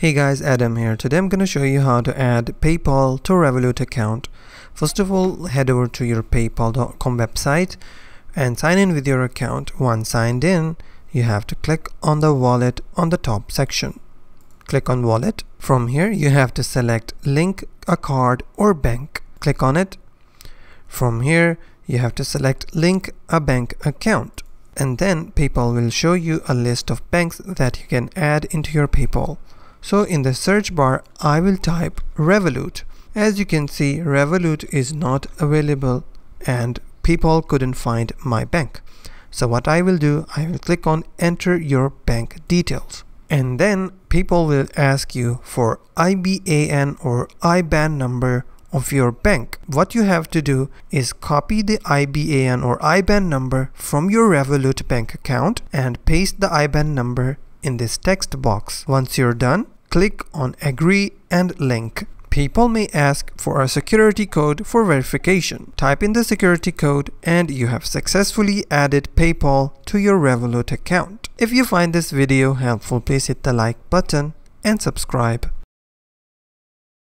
Hey guys, Adam here. Today I'm going to show you how to add PayPal to Revolut account. First of all, head over to your paypal.com website and sign in with your account. Once signed in, you have to click on the wallet on the top section. Click on wallet. From here, you have to select link a card or bank. Click on it. From here, you have to select link a bank account. And then PayPal will show you a list of banks that you can add into your PayPal. So in the search bar, I will type Revolut. As you can see, Revolut is not available and PayPal couldn't find my bank. So what I will do, I will click on enter your bank details. And then PayPal will ask you for IBAN or IBAN number of your bank. What you have to do is copy the IBAN or IBAN number from your Revolut bank account and paste the IBAN number in this text box. Once you're done, click on agree and link. PayPal may ask for a security code for verification. Type in the security code and you have successfully added PayPal to your Revolut account. If you find this video helpful, please hit the like button and subscribe.